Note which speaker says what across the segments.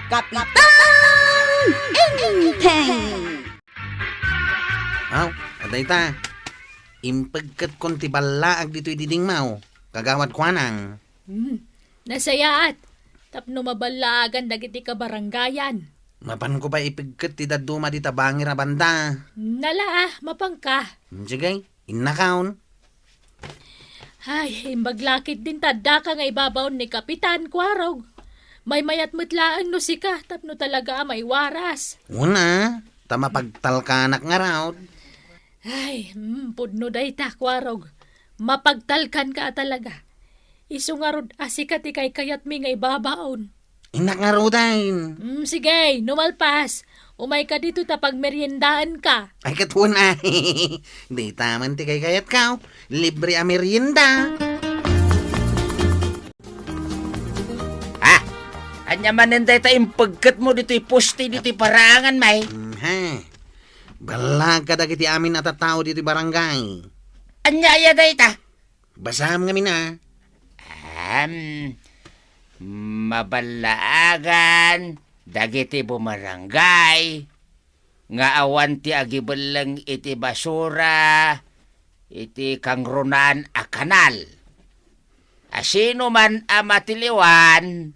Speaker 1: Kapitan Inteng!
Speaker 2: Aw, aday ta. Impagkat kon ti balaag dito'y diding mau. Kagawad kwa nang.
Speaker 3: Nasayaat. Tapno mabalagan dagiti kabaranggayan.
Speaker 2: Mapan ko pa ipagkat ti daduma di tabangir na banda.
Speaker 3: Nala, mapangka.
Speaker 2: Sige, innakaon.
Speaker 3: Ay, imbaglakit din tadda ka nga ibabaw ni Kapitan Kwarog. May mayat mutlaan no sika, tapno talaga may waras.
Speaker 2: Una, tamapagtalkanak nga raw.
Speaker 3: Ay, pudno day ta, Kwarog. Mapagtalkan ka talaga. Isu nga rod asikat ikay kayat mi nga ibabaon.
Speaker 2: Inak nga raw dahin.
Speaker 3: Sige, numalpas. Umay ka dito tapag meriendaan ka.
Speaker 2: Ay katuna. Di taman ti kay kayat kao. Libre a merienda.
Speaker 4: Anya maninday ta impagkat mo dito'y poste dito'y parangan, may.
Speaker 2: Ha. Balag ka dagiti amin at tao dito'y barangay.
Speaker 4: Anya ya day ta.
Speaker 2: Basam nga mina.
Speaker 4: Mabalaagan, dagiti bumarangay, nga awan ti agibelang iti basura, iti kangrunan a kanal. Asino man a matiliwan,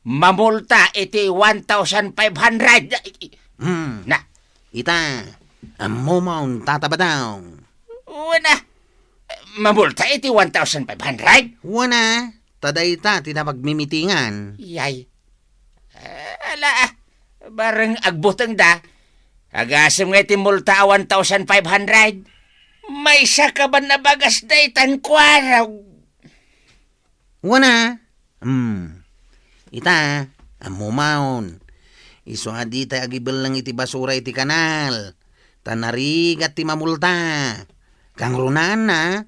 Speaker 4: mamulta iti 1,500. Na,
Speaker 2: Ita, amo maun tatabadaw.
Speaker 4: wala. Mamulta iti 1,500?
Speaker 2: Wana, taday ta, tinapagmimitingan.
Speaker 4: Yay. Ala, bareng agbutang da. Agasam nga iti multa 1,500. May saka ba na bagas da itan kwaraw?
Speaker 2: Wana, ita, amo maun. Iso adi tayo agibel lang iti basura iti kanal. Tanarigat ti mamulta. Kang runan na.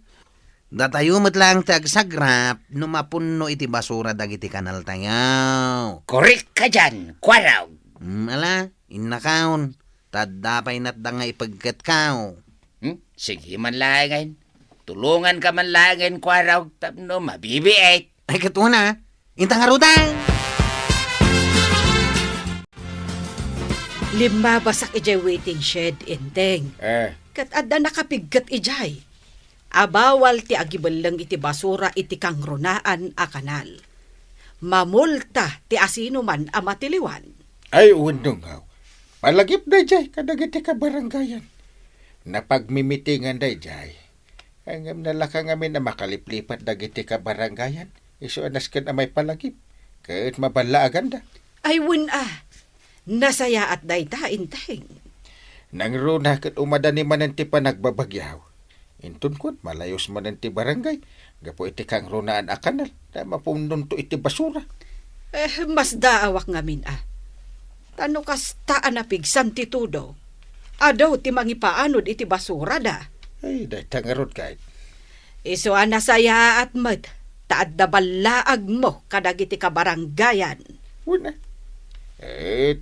Speaker 2: Datayo matlang tagsagrap no mapunno iti basura dagiti kanal tayo.
Speaker 4: Korek ka dyan, kwaraw.
Speaker 2: Ala, innakaon. Tadapay natda nga ipagkat kao.
Speaker 4: Sige man langin. Tulungan ka man langin, kwaraw. Tapno mabibiit.
Speaker 2: Ay katuna, intang arutan.
Speaker 1: Lima basak ijay waiting shed, Inteng. Kat adda nakapigkat ijay. Abawal ti agibalang iti basura iti kangronaan a kanal. Mamulta ti asino man a matiliwan.
Speaker 5: Ay, undong haw. Malagip na jay, kadagiti ka baranggayan. Napagmimitingan na jay. Hanggang nalaka ngamin na makaliplipat dagiti ka baranggayan. Iso anas ka na may palagip. Kahit mabalaagan da.
Speaker 1: Ay nasaya at dayta, Inteng.
Speaker 5: Nang runa kat umadani man ti panagbabagyaw. Intun kun, malayos man ti barangay. Gapo iti kang runaan a kanal. Na mapundon to iti basura.
Speaker 1: Mas daawak ngamin Tano kas taan na pigsan ti tudo. Adaw ti mangipaanod iti basura da.
Speaker 5: Ay, dahi tangarod kahit.
Speaker 1: Iso nasaya at mad. Taad da balaag mo kadagiti kabaranggayan.
Speaker 5: Una.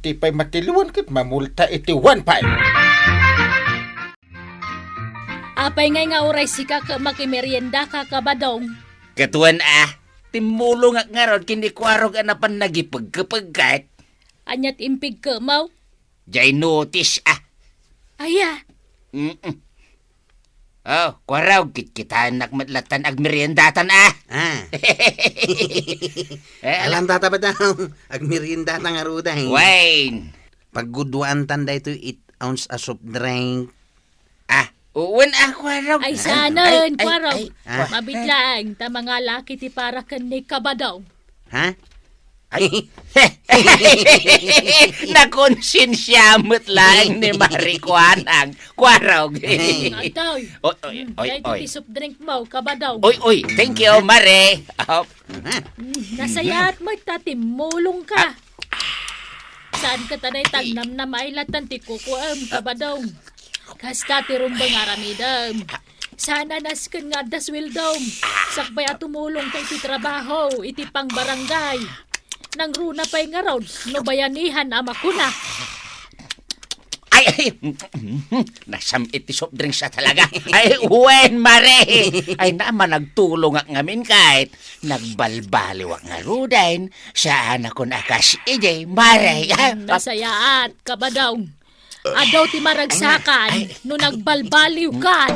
Speaker 5: Ti pa'y matiliwan kat mamulta iti 1,500.
Speaker 3: Apay ngay nga oray sika ka makimerienda ka kabadong.
Speaker 4: Katuan timulong nga rod kini kwarog anapan nagipagkapagkat.
Speaker 3: Anyat impig ka mau.
Speaker 4: Jay notice
Speaker 3: Aya,
Speaker 4: Oh, kwaraw, kitkitaan nakmatlatan ag meriendatan
Speaker 2: Alam tatabadaw, agmirienda tang aruday.
Speaker 4: Wine.
Speaker 2: Paggudwaan tanda ito 8 ounce a soft drink.
Speaker 4: Uwan kwaraw.
Speaker 3: ay sanon,
Speaker 4: Ay,
Speaker 3: Kwarog.
Speaker 4: ay,
Speaker 3: Mabiglang, ta mga laki ti para ka ni kabadong.
Speaker 2: Ha?
Speaker 4: Ay. Nakonsensyamat lang ni Marikwanang. Kwaraw.
Speaker 3: Atoy,
Speaker 4: Oy.
Speaker 3: ti soft drink mo, kabadong.
Speaker 4: Oy, thank you, Mare.
Speaker 3: Nasayat mo, tatimulong ka. Saan ka tanay tagnam na mailatan ti kukuam, kabadong. Kasta ti rumbang aramidam. Sana nasken nga daswildom. Sakbay at tumulong kay ti trabaho, iti pang barangay. Nang runa pa'y nga raw, no bayanihan ama ko na.
Speaker 4: Ay, Ay, nasamit ti soft drinks sa talaga. Ay, wen, mare. Ay, naman nagtulong ang ngamin kahit nagbalbaliwak nga rudain. Saan ako nakas, EJ, mare.
Speaker 3: Nasayaat ka ba daw? Adaw ti maragsakan no nagbalbaliw kan.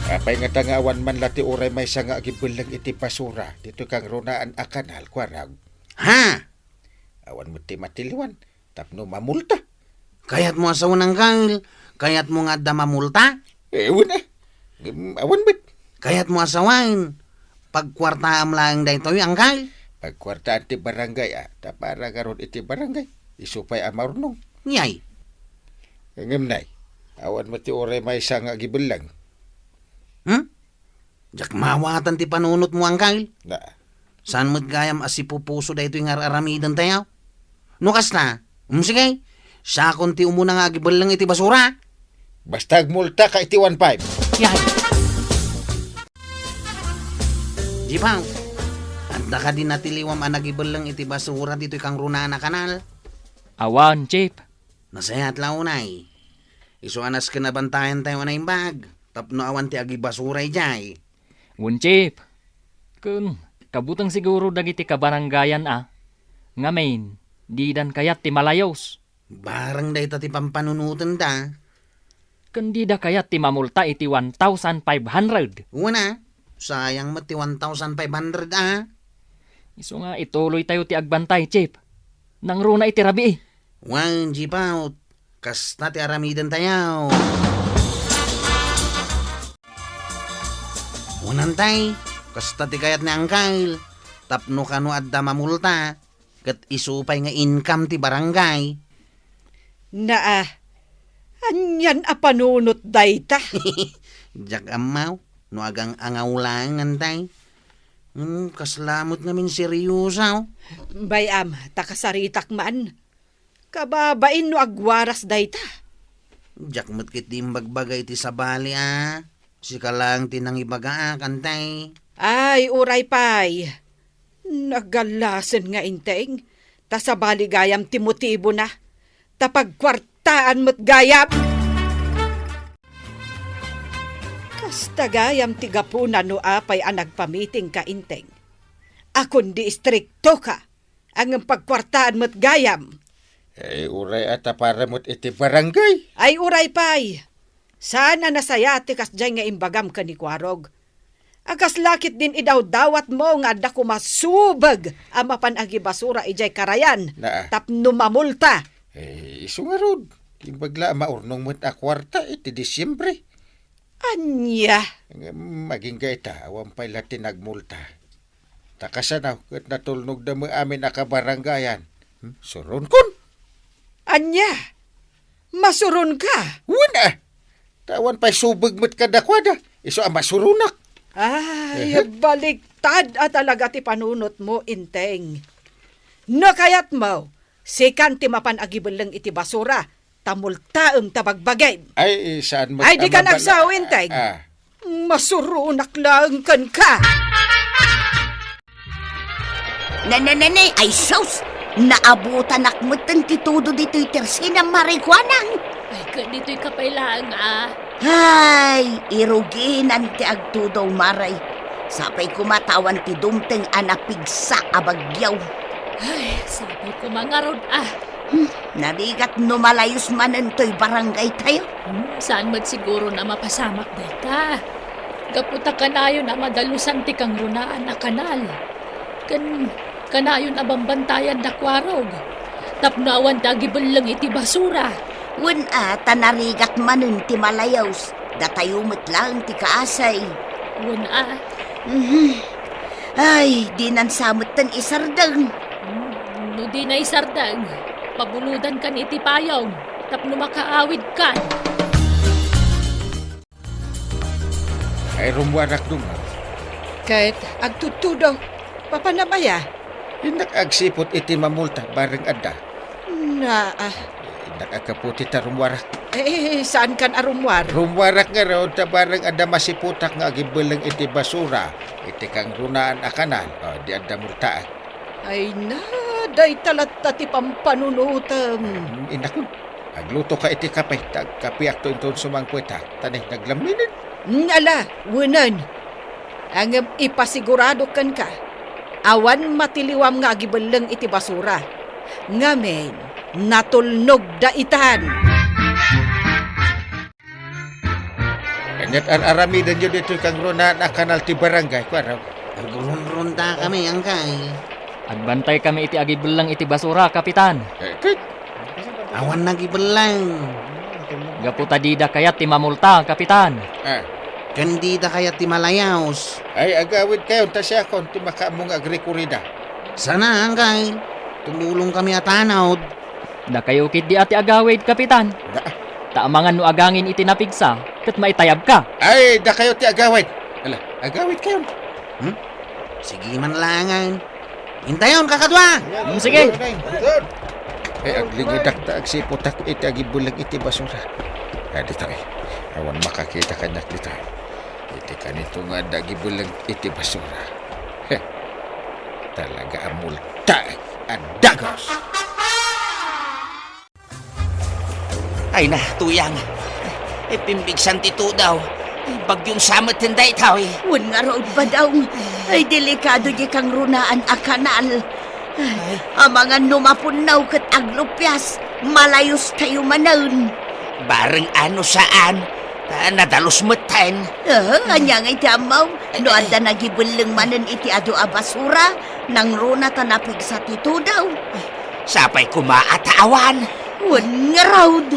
Speaker 5: Apay nga tangawan man lati uray may nga agibulang iti basura. Dito kang runaan a kanal, kwarag.
Speaker 2: Ha?
Speaker 5: Awan mo ti matiliwan. Tapno mamulta.
Speaker 2: Kayat mo asawan ng Kyle? Kayat mo nga da mamulta?
Speaker 5: Ewan awan bit.
Speaker 2: Kayat mo asawain? Pagkwartaam lang da ito yung Kyle?
Speaker 5: Pagkwartaan ti barangay tapara karon iti barangay. Isupay amarunong.
Speaker 2: Yay.
Speaker 5: Ngem nay. Awan mo ti uray may nga agibulang.
Speaker 2: Jak mawatan ti panunot mo Kyle?
Speaker 5: Na.
Speaker 2: Saan mo't gayam asipupuso da ito yung aramidan tayo? Nukas na. Sige. Siya konti umuna nga agibalang iti basura.
Speaker 5: Basta agmulta ka iti 1.5.
Speaker 2: Yay. Jibaw. Anda ka din natiliwam ang nagibalang iti basura dito kang runaan na kanal.
Speaker 6: Awan, Chip.
Speaker 2: Nasayat launay. Isuanas ka nabantayan tayo na yung bag. Tapno awan ti agi basura ijay.
Speaker 6: Wan, Chip. Kun, kabutang siguro dagiti kabaranggayan Ngamin, di dan kayat ti malayos.
Speaker 2: Barang da ita ti pampanunutan da.
Speaker 6: Kun di da kayat ti mamulta iti 1,500.
Speaker 2: Una, sayang mo ti 1,500
Speaker 6: Iso nga ituloy tayo ti agbantay, Chip. Nang runa iti rabi.
Speaker 2: Wan, jipaw. Kasta ti aramidan tayo. Unantay, kasta ti kayat ni Angkyle. Tapno kano adda mamulta. Kat isupay nga income ti barangay.
Speaker 1: Naa, anyan a panunot dayta.
Speaker 2: Jak amaw, no agang angaw lang antay. Kaslamot namin seryosaw.
Speaker 1: Bayam, takasaritak man. Kababain no agwaras dayta.
Speaker 2: Jak matkit di bagbagay ti sabali Sika lang tinang ibaga kantay.
Speaker 1: Ay, uray pay. Nagalasan nga inteng. Ta sa baligayam ti motibo na. Ta pagkwartaan mo't gayam. Kasta gayam ti gapuna no apay ang nagpamiting ka inteng. Akon di istrikto ka. Ang pagkwartaan mo't gayam.
Speaker 5: Uray para mo't iti barangay.
Speaker 1: Ay, uray pay. Sana nasayati kas dyan nga imbagam ka ni Kwarog. Akas lakit din idaw dawat mo nga da kumasubag ang mapanagi basura ijay karayan.
Speaker 5: Na.
Speaker 1: Tapno mamulta.
Speaker 5: Iso nga rod. Imbagla maurnong mo't akwarta iti Disyembre.
Speaker 1: Anya.
Speaker 5: Maging gaita, awan pa'y latin nagmulta. Takasanaw, kat natulnog na mo amin akabarangayan. Suron kun.
Speaker 1: Anya. Masuron ka.
Speaker 5: Wala. Tawan pa'y subag mo't kadakwada. Iso ang masurunak.
Speaker 1: Ay, baliktad at talaga ti panunot mo, inteng. No kayat mo, sikan ti mapanagibal iti basura, tamultaem tabagbagay.
Speaker 5: Ay, saan mo...
Speaker 1: Ay, di ka nagsaw, inteng. Masurunak lang kan ka.
Speaker 7: Nananay, ay sus! Naabutan akmutan titudo dito'y tersina marikwanang.
Speaker 3: Ay, ganito'y kapailang
Speaker 7: Ay, iruginan ti agtudaw maray. Sapay kumatawan ti dumteng anapigsa abagyaw.
Speaker 3: Ay, sabi ko mga rod
Speaker 7: Nabigat numalayos manen to'y barangay tayo.
Speaker 3: Saan siguro na mapasamak dayta? Kaputa kanayon na madalusan ti kang runaan na kanal. Kanayon na bambantayan da Kwarog. Tapnawan tagibal lang iti basura.
Speaker 7: Wen tanarigat manen ti malayaws. Datayumot lang ti kaasay.
Speaker 3: Wen
Speaker 7: Ay, di nansamot tan isardang.
Speaker 3: No di na isardang, pabuludan kan iti payong. Tapno makaawid kan.
Speaker 5: Ay, rumwarak nung.
Speaker 1: Kahit agtutudaw, papanamaya.
Speaker 5: Nakagsipot iti mamulta, bareng adda.
Speaker 1: Na,
Speaker 5: Nakakaputi ta rumwarak.
Speaker 1: saan kan arumwar?
Speaker 5: Rumwarak nga raw, ta bareng adda masiputak nga agibulang iti basura. Iti kang runaan a kanal. Di adda multaan.
Speaker 1: Ay na, Aday talat ti pampanunutam.
Speaker 5: Inakon, agluto ka iti kapay, tagkapiak to inton sumangkwet ha. Tanay, naglaminin.
Speaker 1: Ala, wunan. Ang ipasigurado kan ka. Awan matiliwam nga agibalang iti basura. Ngamen, natulnog da itan.
Speaker 5: Kanyat aramidan nyo dito kang runaan a kanal ti barangay. Kwaraw.
Speaker 2: Agurun-runta kami, angkay.
Speaker 6: Agbantay kami iti agibelang iti basura, kapitan.
Speaker 5: Kit,
Speaker 2: Awan nagibelang.
Speaker 6: Gaputa dida kayat ti mamulta, kapitan.
Speaker 2: Kandida kaya ti Malayaos.
Speaker 5: ay agawid kayo, ta siya kon, ti makaamong agrikurida.
Speaker 2: Sana, angkay. Tumulong kami atanawd.
Speaker 6: Da kayo kit di ati agawid, kapitan. Taamangan no agangin iti napigsa, kat maitayab ka.
Speaker 5: Ay, da kayo ti agawid. Ala, agawid kayo.
Speaker 2: Sige man langan. Hintayon, kakadwa!
Speaker 6: Sige.
Speaker 5: Ay, agligidak ta agsipot ako iti agibulag iti basura. Ay, dito eh. Awan makakita kanyak dito eh. Iti kanito nga dagibulag iti basura. Heh, talaga amulta at dagos.
Speaker 4: Ay na, tuyang. Pimbigsan ti to daw. Bagyong samat tinday tao eh.
Speaker 7: Wan nga road ba daw? Ay, delikado di kang runaan a kanal. Amangan numapunaw kat aglupyas, malayos tayo manan.
Speaker 4: Bareng ano saan. Nadalos matan.
Speaker 7: Anya nga iti amaw, no anda nagibulang manan iti ado a basura, nang runa tanapig sa tito daw.
Speaker 4: Sapay kumaatawan.
Speaker 7: Wan nga road.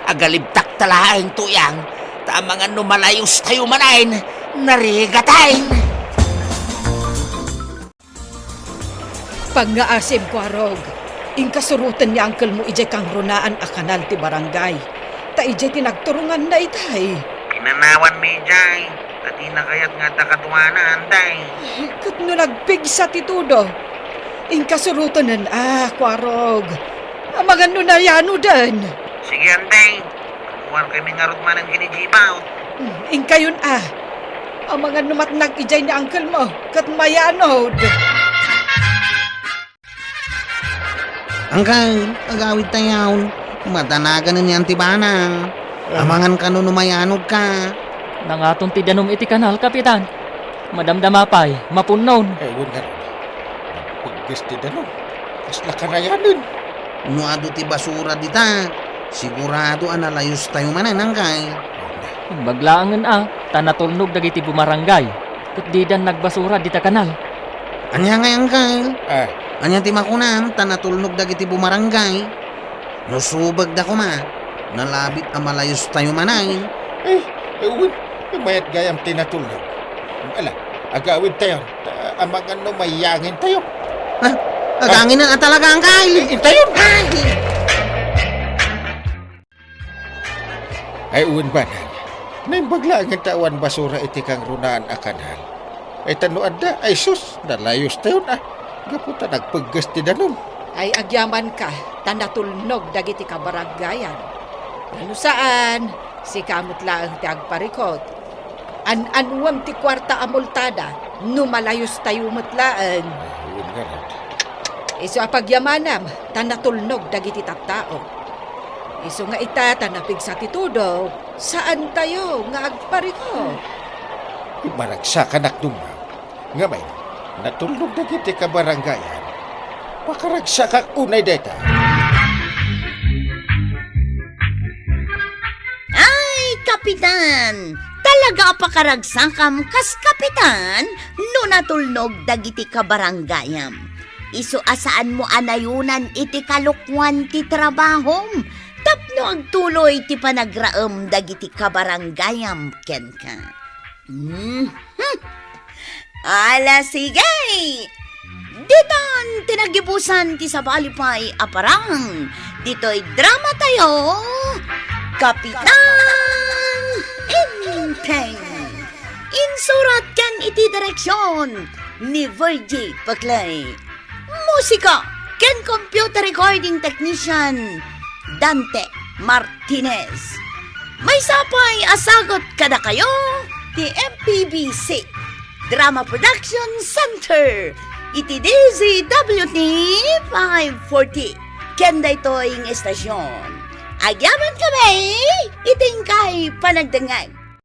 Speaker 4: Agalibtak talaang tuyang. Tamangan no malayos tayo manain. Narigatayin.
Speaker 1: Pangaasim ko, Arog. Inkasurutan niya angkel mo ijay kang runaan a kanal ti barangay. Ta ijay tinagturungan na itay.
Speaker 2: Pinanawan mi, Jay. Tati na kaya't nga takatuana, antay.
Speaker 1: Kat no nagpigsa ti tudo. Inkasurutan nan Kwarog. Amangan no na yano dan.
Speaker 2: Sige, antay. Kuwar kami ngarot man ang kinijibaw.
Speaker 1: Inkayon Amangan no matnag ijay ni angkel mo. Kat mayanod.
Speaker 2: Angkay, agawid tayaw. Matanagan na niyan tibana. Amangan ka no numayanod ka.
Speaker 6: Nangaton ti danom iti kanal, kapitan. Madamdamapay, mapunon.
Speaker 5: Ay, wan nga rin. Pagkis ti danon. Kas nakarayanin.
Speaker 2: Nuado ti basura dita. Sigurado analayos tayo manan, angkay.
Speaker 6: Baglaangan tanatulnog dagiti bumarangay. Kat didan nagbasura dita kanal.
Speaker 2: Anya nga, angkay.
Speaker 5: Ah,
Speaker 2: Anya ti makunam, tanatulnog dagiti bumarangay. Nusubag da ko ma. Nalabit ang malayos tayo manay.
Speaker 5: wan. Mayat gayam tinatulog. Ala, agawid tayo. Amangan no mayangin tayo.
Speaker 2: Agangin na talaga, angkay.
Speaker 5: Intayon! Ay, uwan ba na? Naimbagla ang tawan basura iti kang runaan a kanal. Ay tanuan da, ay sus, nalayos tayo na. Gaputa nagpaggas ti danon.
Speaker 1: Ay agyaman ka, tanatulnog dagiti kabaragayan. Ano saan, si kamot laang ti agparikot. An-anuam ti kwarta amultada, numalayos tayo matlaan.
Speaker 5: Ay, uwan nga rin.
Speaker 1: Iso apagyamanam, tanatulnog dagiti tattao. Iso nga ita, tanapig sa titudo, saan tayo nga agparikot?
Speaker 5: Maragsakan aknuma. Nga may, natulog na kiti ka barangayan. Pakaragsak unay deta.
Speaker 7: Ay, kapitan! Talaga pakaragsakam kas kapitan no natulnog dagiti kabaranggayam. Isu asaan mo anayunan iti kalukwan ti trabahom. Tapno agtuloy ti panagraem dagiti kabaranggayam ken ka. Ala sige! Diton tinagibusan ti sabalipay aparang. Dito'y drama tayo. Kapitan Inteng. Insurat ken iti direksyon ni Virgie Paclay. Musika ken computer recording technician Dante Martinez. May sapay asagot kada kayo ti MPBC Drama Production Center. iti DZWT 540. Kenda ito yung estasyon. Agyaman kami, itingkay panagdangan.